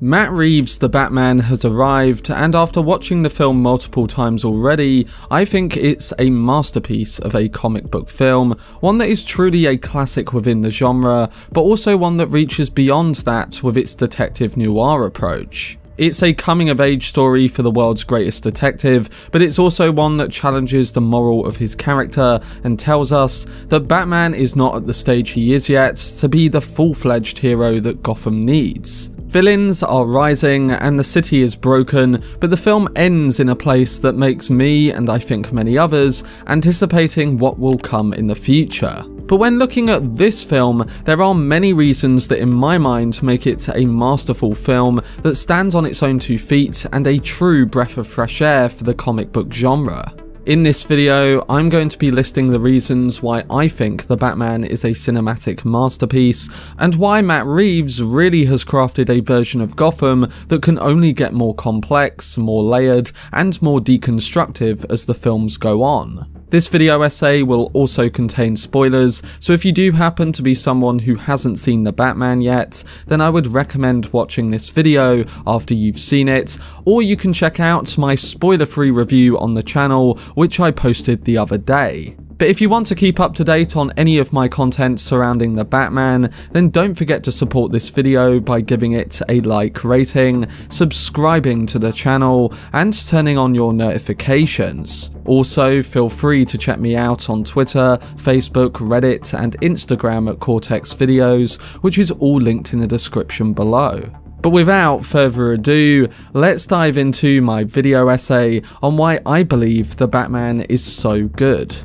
Matt Reeves' The Batman has arrived, and after watching the film multiple times already, I think it's a masterpiece of a comic book film, one that is truly a classic within the genre, but also one that reaches beyond that with its detective noir approach. It's a coming-of-age story for the world's greatest detective, but it's also one that challenges the moral of his character and tells us that Batman is not at the stage he is yet to be the full-fledged hero that Gotham needs. Villains are rising and the city is broken, but the film ends in a place that makes me, and I think many others, anticipating what will come in the future. But when looking at this film, there are many reasons that in my mind make it a masterful film that stands on its own 2 feet and a true breath of fresh air for the comic book genre. In this video, I'm going to be listing the reasons why I think The Batman is a cinematic masterpiece, and why Matt Reeves really has crafted a version of Gotham that can only get more complex, more layered, and more deconstructive as the films go on. This video essay will also contain spoilers, so if you do happen to be someone who hasn't seen The Batman yet, then I would recommend watching this video after you've seen it, or you can check out my spoiler-free review on the channel, which I posted the other day. But if you want to keep up to date on any of my content surrounding The Batman, then don't forget to support this video by giving it a like rating, subscribing to the channel, and turning on your notifications. Also, feel free to check me out on Twitter, Facebook, Reddit, and Instagram at Cortex Videos, which is all linked in the description below. But without further ado, let's dive into my video essay on why I believe The Batman is so good.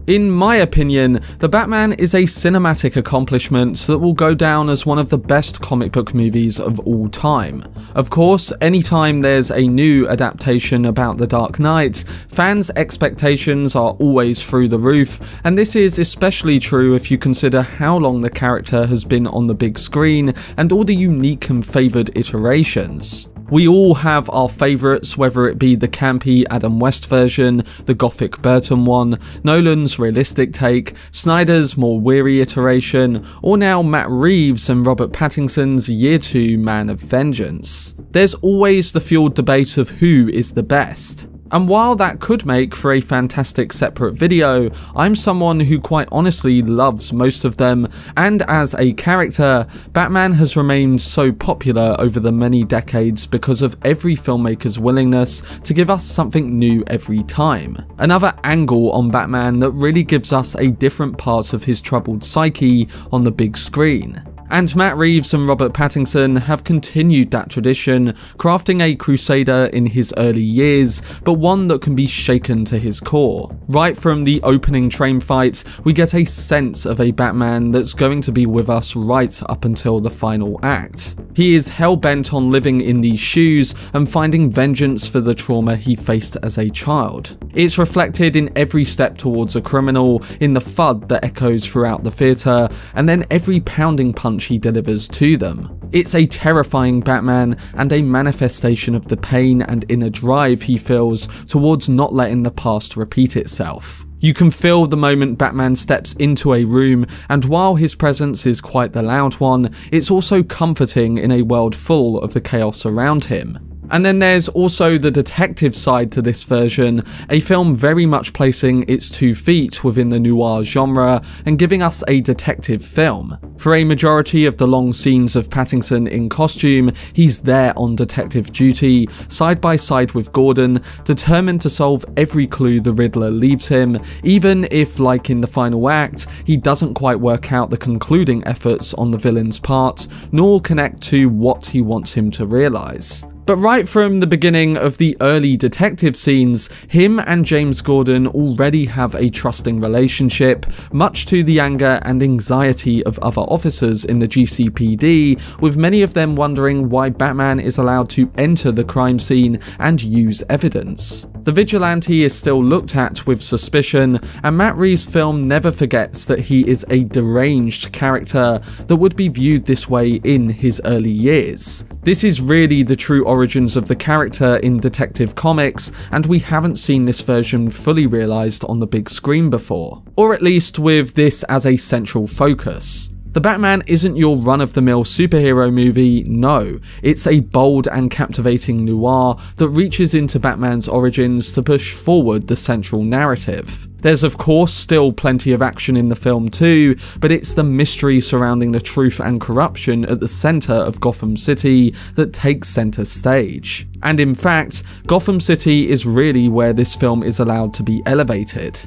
In my opinion, The Batman is a cinematic accomplishment that will go down as one of the best comic book movies of all time. Of course, anytime there's a new adaptation about The Dark Knight, fans' expectations are always through the roof, and this is especially true if you consider how long the character has been on the big screen and all the unique and favoured iterations. We all have our favourites, whether it be the campy Adam West version, the gothic Burton one, Nolan's realistic take, Snyder's more weary iteration, or now Matt Reeves and Robert Pattinson's Year 2 Man of Vengeance. There's always the fueled debate of who is the best. And while that could make for a fantastic separate video, I'm someone who quite honestly loves most of them, and as a character, Batman has remained so popular over the many decades because of every filmmaker's willingness to give us something new every time. Another angle on Batman that really gives us a different part of his troubled psyche on the big screen. And Matt Reeves and Robert Pattinson have continued that tradition, crafting a crusader in his early years, but one that can be shaken to his core. Right from the opening train fight, we get a sense of a Batman that's going to be with us right up until the final act. He is hell-bent on living in these shoes and finding vengeance for the trauma he faced as a child. It's reflected in every step towards a criminal, in the FUD that echoes throughout the theatre, and then every pounding punch he delivers to them. It's a terrifying Batman and a manifestation of the pain and inner drive he feels towards not letting the past repeat itself. You can feel the moment Batman steps into a room, and while his presence is quite the loud one, it's also comforting in a world full of the chaos around him. And then there's also the detective side to this version, a film very much placing its 2 feet within the noir genre and giving us a detective film. For a majority of the long scenes of Pattinson in costume, he's there on detective duty, side by side with Gordon, determined to solve every clue the Riddler leaves him, even if, like in the final act, he doesn't quite work out the concluding efforts on the villain's part, nor connect to what he wants him to realise. But right from the beginning of the early detective scenes, him and James Gordon already have a trusting relationship, much to the anger and anxiety of other officers in the GCPD, with many of them wondering why Batman is allowed to enter the crime scene and use evidence. The vigilante is still looked at with suspicion, and Matt Reeves' film never forgets that he is a deranged character that would be viewed this way in his early years. This is really the true origins of the character in Detective Comics, and we haven't seen this version fully realised on the big screen before, or at least with this as a central focus. The Batman isn't your run-of-the-mill superhero movie, no. It's a bold and captivating noir that reaches into Batman's origins to push forward the central narrative. There's of course still plenty of action in the film too, but it's the mystery surrounding the truth and corruption at the centre of Gotham City that takes centre stage. And in fact, Gotham City is really where this film is allowed to be elevated.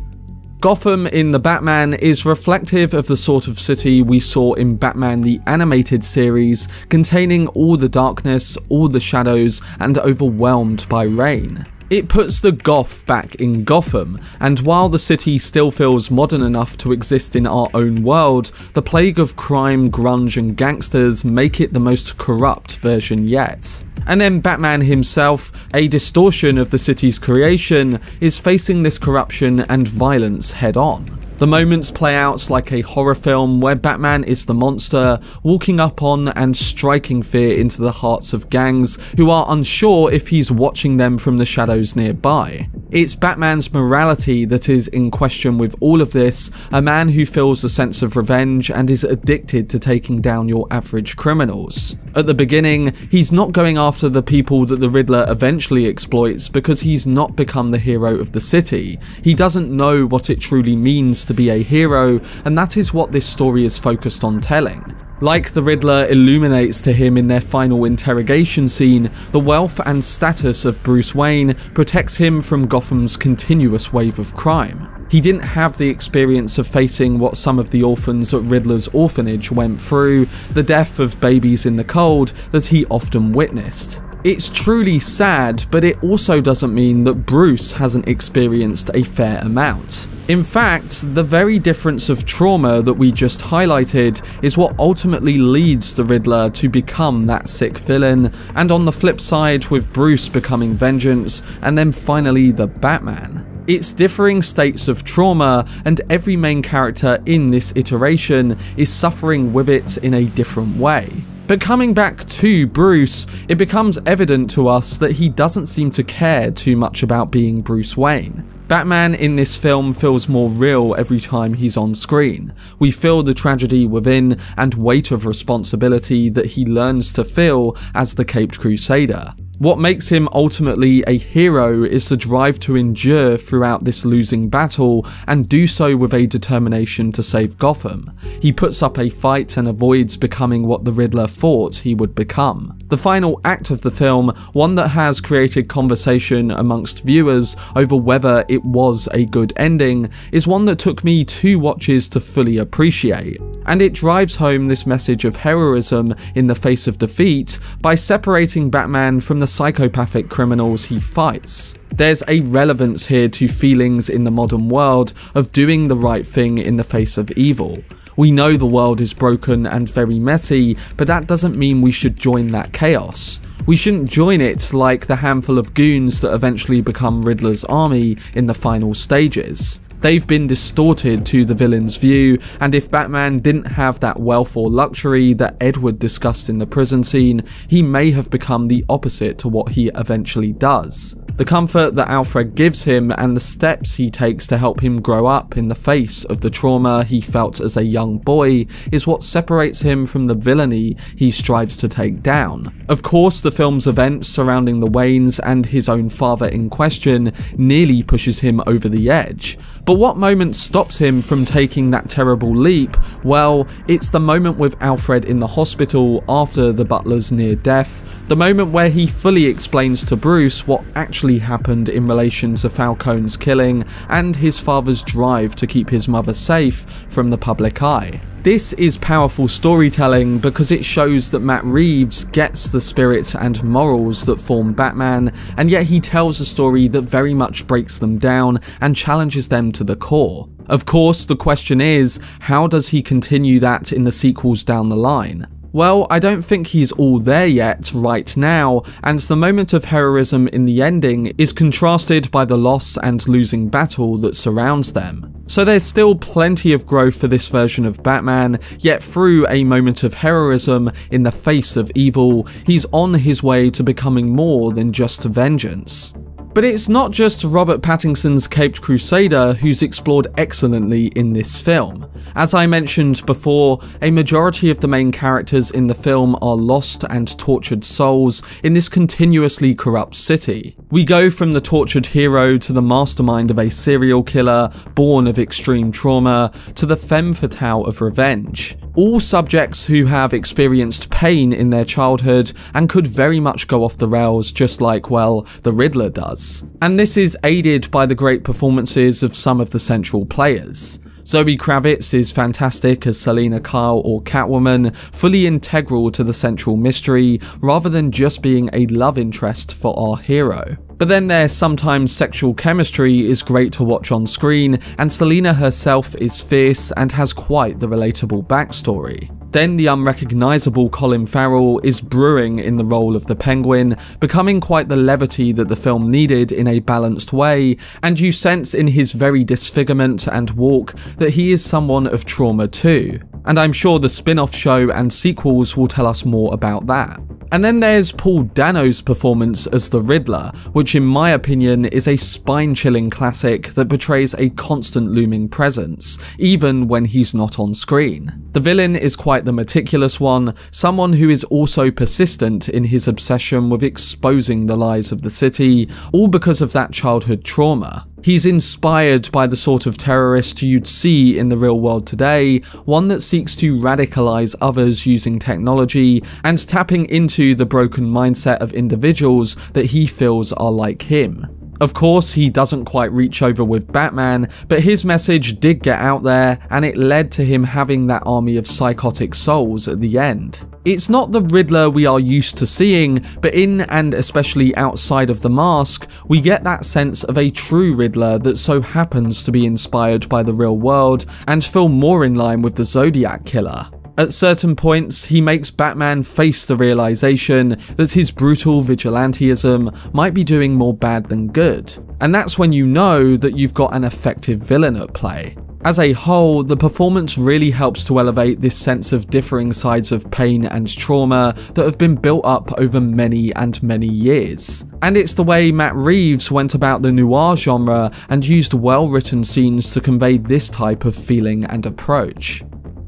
Gotham in The Batman is reflective of the sort of city we saw in Batman the Animated Series, containing all the darkness, all the shadows, and overwhelmed by rain. It puts the goth back in Gotham, and while the city still feels modern enough to exist in our own world, the plague of crime, grunge, and gangsters make it the most corrupt version yet. And then Batman himself, a distortion of the city's creation, is facing this corruption and violence head on. The moments play out like a horror film where Batman is the monster, walking up on and striking fear into the hearts of gangs who are unsure if he's watching them from the shadows nearby. It's Batman's morality that is in question with all of this, a man who feels a sense of revenge and is addicted to taking down your average criminals. At the beginning, he's not going after the people that the Riddler eventually exploits because he's not become the hero of the city. He doesn't know what it truly means to be a hero, and that is what this story is focused on telling. Like the Riddler illuminates to him in their final interrogation scene, the wealth and status of Bruce Wayne protects him from Gotham's continuous wave of crime. He didn't have the experience of facing what some of the orphans at Riddler's orphanage went through, the death of babies in the cold that he often witnessed. It's truly sad, but it also doesn't mean that Bruce hasn't experienced a fair amount. In fact, the very difference of trauma that we just highlighted is what ultimately leads the Riddler to become that sick villain, and on the flip side with Bruce becoming vengeance, and then finally the Batman. It's differing states of trauma, and every main character in this iteration is suffering with it in a different way. But coming back to Bruce, it becomes evident to us that he doesn't seem to care too much about being Bruce Wayne. Batman in this film feels more real every time he's on screen. We feel the tragedy within and weight of responsibility that he learns to feel as the Caped Crusader. What makes him ultimately a hero is the drive to endure throughout this losing battle and do so with a determination to save Gotham. He puts up a fight and avoids becoming what the Riddler thought he would become. The final act of the film, one that has created conversation amongst viewers over whether it was a good ending, is one that took me 2 watches to fully appreciate. And it drives home this message of heroism in the face of defeat by separating Batman from the psychopathic criminals he fights. There's a relevance here to feelings in the modern world of doing the right thing in the face of evil. We know the world is broken and very messy, but that doesn't mean we should join that chaos. We shouldn't join it like the handful of goons that eventually become Riddler's army in the final stages. They've been distorted to the villain's view, and if Batman didn't have that wealth or luxury that Edward discussed in the prison scene, he may have become the opposite to what he eventually does. The comfort that Alfred gives him and the steps he takes to help him grow up in the face of the trauma he felt as a young boy is what separates him from the villainy he strives to take down. Of course, the film's events surrounding the Waynes and his own father in question nearly pushes him over the edge. But what moment stops him from taking that terrible leap? Well, it's the moment with Alfred in the hospital after the butler's near death, the moment where he fully explains to Bruce what actually happened in relation to Falcone's killing and his father's drive to keep his mother safe from the public eye. This is powerful storytelling because it shows that Matt Reeves gets the spirit and morals that form Batman, and yet he tells a story that very much breaks them down and challenges them to the core. Of course, the question is, how does he continue that in the sequels down the line? Well, I don't think he's all there yet right now, and the moment of heroism in the ending is contrasted by the loss and losing battle that surrounds them. So there's still plenty of growth for this version of Batman, yet through a moment of heroism in the face of evil, he's on his way to becoming more than just vengeance. But it's not just Robert Pattinson's Caped Crusader who's explored excellently in this film. As I mentioned before, a majority of the main characters in the film are lost and tortured souls in this continuously corrupt city. We go from the tortured hero to the mastermind of a serial killer born of extreme trauma to the femme fatale of revenge. All subjects who have experienced pain in their childhood and could very much go off the rails just like, well, the Riddler does. And this is aided by the great performances of some of the central players. Zoe Kravitz is fantastic as Selina Kyle or Catwoman, fully integral to the central mystery rather than just being a love interest for our hero. But then their sometimes sexual chemistry is great to watch on screen, and Selina herself is fierce and has quite the relatable backstory. Then the unrecognisable Colin Farrell is brewing in the role of the Penguin, becoming quite the levity that the film needed in a balanced way, and you sense in his very disfigurement and walk that he is someone of trauma too. And I'm sure the spin-off show and sequels will tell us more about that. And then there's Paul Dano's performance as the Riddler, which in my opinion is a spine-chilling classic that portrays a constant looming presence, even when he's not on screen. The villain is quite the meticulous one, someone who is also persistent in his obsession with exposing the lies of the city, all because of that childhood trauma. He's inspired by the sort of terrorist you'd see in the real world today, one that seeks to radicalize others using technology and tapping into the broken mindset of individuals that he feels are like him. Of course, he doesn't quite reach over with Batman, but his message did get out there, and it led to him having that army of psychotic souls at the end. It's not the Riddler we are used to seeing, but in and especially outside of the mask, we get that sense of a true Riddler that so happens to be inspired by the real world and feel more in line with the Zodiac Killer. At certain points, he makes Batman face the realization that his brutal vigilantism might be doing more bad than good. And that's when you know that you've got an effective villain at play. As a whole, the performance really helps to elevate this sense of differing sides of pain and trauma that have been built up over many and many years. And it's the way Matt Reeves went about the noir genre and used well-written scenes to convey this type of feeling and approach.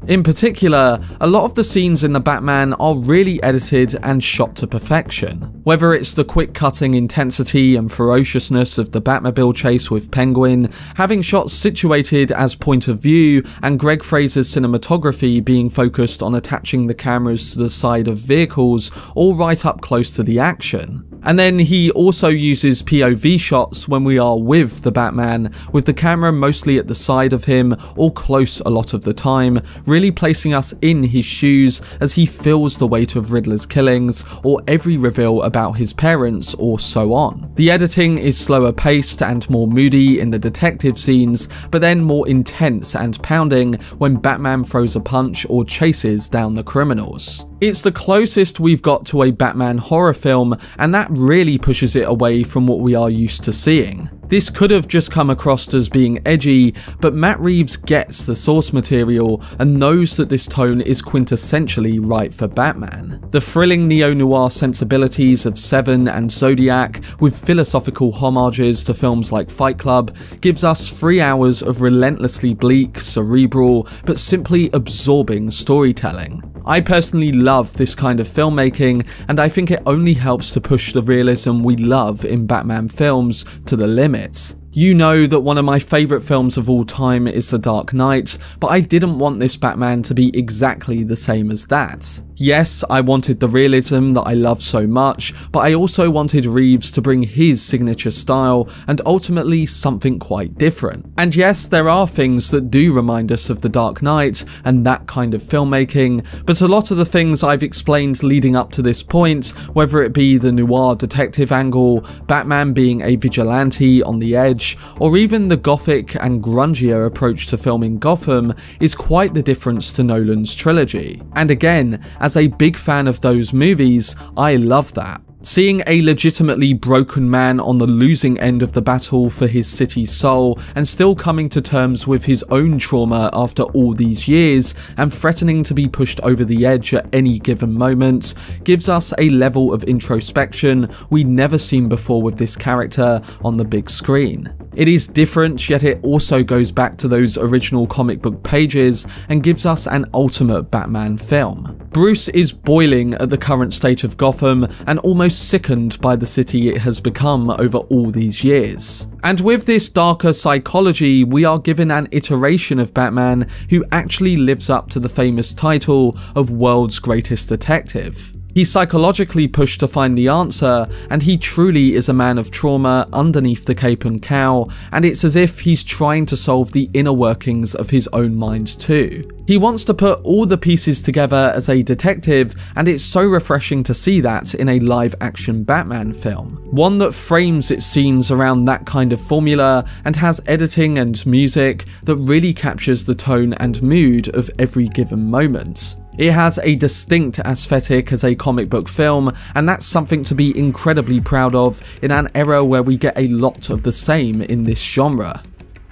In particular, a lot of the scenes in The Batman are really edited and shot to perfection. Whether it's the quick-cutting intensity and ferociousness of the Batmobile chase with Penguin, having shots situated as point of view, and Greg Fraser's cinematography being focused on attaching the cameras to the side of vehicles, all right up close to the action. And then he also uses POV shots when we are with the Batman, with the camera mostly at the side of him or close a lot of the time, really placing us in his shoes as he feels the weight of Riddler's killings or every reveal about his parents or so on. The editing is slower paced and more moody in the detective scenes, but then more intense and pounding when Batman throws a punch or chases down the criminals. It's the closest we've got to a Batman horror film, and that really pushes it away from what we are used to seeing. This could have just come across as being edgy, but Matt Reeves gets the source material and knows that this tone is quintessentially right for Batman. The thrilling neo-noir sensibilities of Seven and Zodiac, with philosophical homages to films like Fight Club, gives us 3 hours of relentlessly bleak, cerebral, but simply absorbing storytelling. I personally love this kind of filmmaking, and I think it only helps to push the realism we love in Batman films to the limits. You know that one of my favourite films of all time is The Dark Knight, but I didn't want this Batman to be exactly the same as that. Yes, I wanted the realism that I love so much, but I also wanted Reeves to bring his signature style and ultimately something quite different. And yes, there are things that do remind us of The Dark Knight and that kind of filmmaking, but a lot of the things I've explained leading up to this point, whether it be the noir detective angle, Batman being a vigilante on the edge, or even the gothic and grungier approach to filming Gotham, is quite the difference to Nolan's trilogy. And again, as a big fan of those movies, I love that. Seeing a legitimately broken man on the losing end of the battle for his city's soul and still coming to terms with his own trauma after all these years and threatening to be pushed over the edge at any given moment gives us a level of introspection we'd never seen before with this character on the big screen. It is different, yet it also goes back to those original comic book pages and gives us an ultimate Batman film. Bruce is boiling at the current state of Gotham and almost sickened by the city it has become over all these years. And with this darker psychology, we are given an iteration of Batman who actually lives up to the famous title of World's Greatest Detective. He's psychologically pushed to find the answer, and he truly is a man of trauma underneath the cape and cowl, and it's as if he's trying to solve the inner workings of his own mind too. He wants to put all the pieces together as a detective, and it's so refreshing to see that in a live-action Batman film. One that frames its scenes around that kind of formula and has editing and music that really captures the tone and mood of every given moment. It has a distinct aesthetic as a comic book film, and that's something to be incredibly proud of in an era where we get a lot of the same in this genre.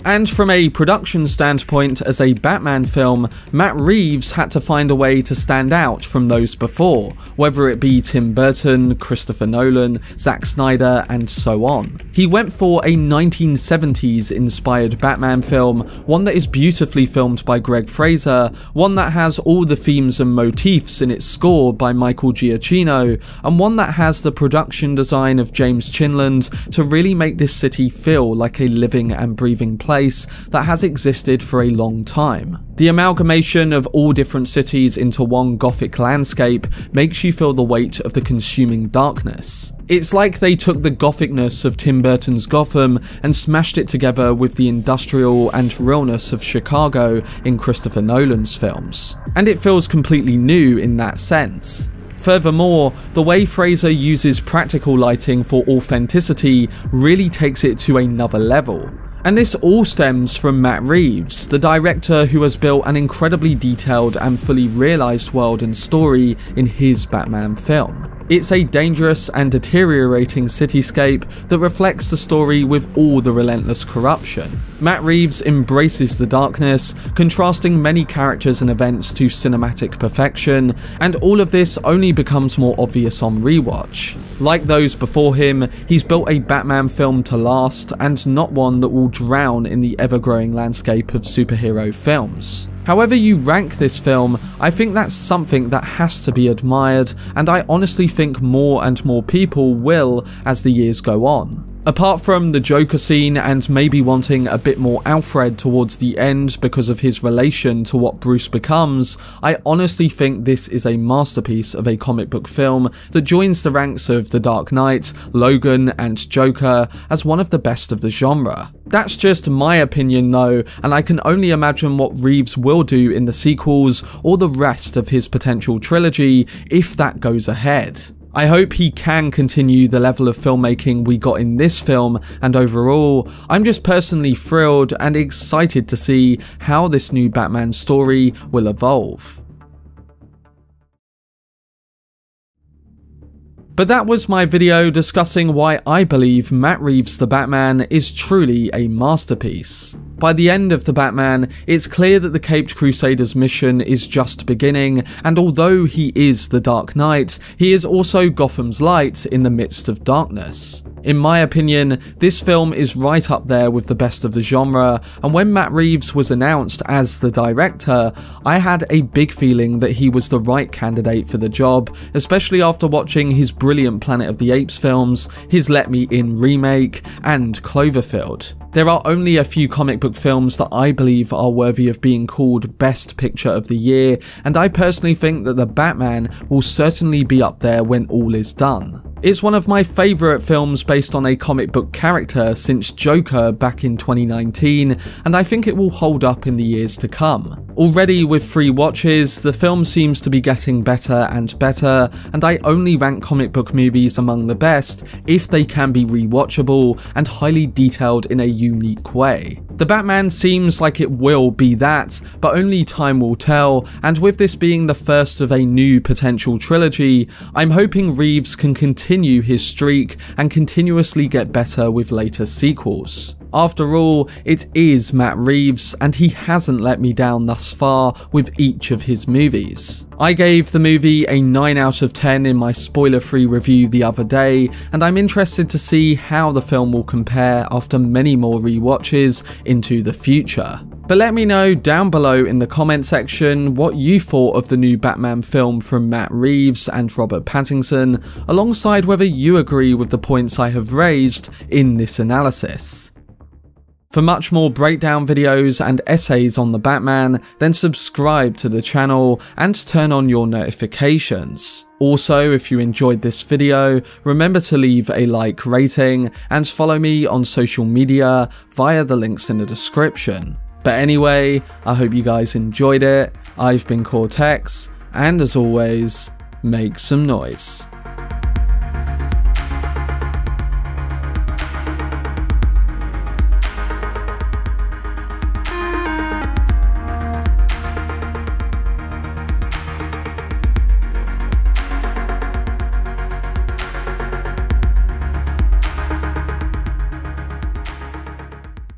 And from a production standpoint, as a Batman film, Matt Reeves had to find a way to stand out from those before, whether it be Tim Burton, Christopher Nolan, Zack Snyder, and so on. He went for a 1970s inspired Batman film, one that is beautifully filmed by Greg Fraser, one that has all the themes and motifs in its score by Michael Giacchino, and one that has the production design of James Chinland to really make this city feel like a living and breathing place that has existed for a long time. The amalgamation of all different cities into one gothic landscape makes you feel the weight of the consuming darkness. It's like they took the gothicness of Tim Burton's Gotham and smashed it together with the industrial and realness of Chicago in Christopher Nolan's films. And it feels completely new in that sense. Furthermore, the way Fraser uses practical lighting for authenticity really takes it to another level. And this all stems from Matt Reeves, the director who has built an incredibly detailed and fully realised world and story in his Batman film. It's a dangerous and deteriorating cityscape that reflects the story with all the relentless corruption. Matt Reeves embraces the darkness, contrasting many characters and events to cinematic perfection, and all of this only becomes more obvious on rewatch. Like those before him, he's built a Batman film to last, and not one that will drown in the ever-growing landscape of superhero films. However you rank this film, I think that's something that has to be admired, and I honestly think more and more people will as the years go on. Apart from the Joker scene and maybe wanting a bit more Alfred towards the end because of his relation to what Bruce becomes, I honestly think this is a masterpiece of a comic book film that joins the ranks of The Dark Knight, Logan, and Joker as one of the best of the genre. That's just my opinion though, and I can only imagine what Reeves will do in the sequels or the rest of his potential trilogy if that goes ahead. I hope he can continue the level of filmmaking we got in this film, and overall, I'm just personally thrilled and excited to see how this new Batman story will evolve. But that was my video discussing why I believe Matt Reeves' The Batman is truly a masterpiece. By the end of The Batman, it's clear that the Caped Crusader's mission is just beginning, and although he is the Dark Knight, he is also Gotham's light in the midst of darkness. In my opinion, this film is right up there with the best of the genre, and when Matt Reeves was announced as the director, I had a big feeling that he was the right candidate for the job, especially after watching his brilliant Planet of the Apes films, his Let Me In remake, and Cloverfield. There are only a few comic book films that I believe are worthy of being called Best Picture of the Year, and I personally think that The Batman will certainly be up there when all is done. It's one of my favourite films based on a comic book character since Joker back in 2019, and I think it will hold up in the years to come. Already with 3 watches, the film seems to be getting better and better, and I only rank comic book movies among the best if they can be rewatchable and highly detailed in a unique way. The Batman seems like it will be that, but only time will tell, and with this being the first of a new potential trilogy, I'm hoping Reeves can continue his streak and continuously get better with later sequels. After all, it is Matt Reeves, and he hasn't let me down thus far with each of his movies. I gave the movie a 9 out of 10 in my spoiler-free review the other day, and I'm interested to see how the film will compare after many more rewatches into the future. But let me know down below in the comment section what you thought of the new Batman film from Matt Reeves and Robert Pattinson, alongside whether you agree with the points I have raised in this analysis. For much more breakdown videos and essays on the Batman, then subscribe to the channel and turn on your notifications. Also, if you enjoyed this video, remember to leave a like rating and follow me on social media via the links in the description. But anyway, I hope you guys enjoyed it. I've been Cortex, and as always, make some noise.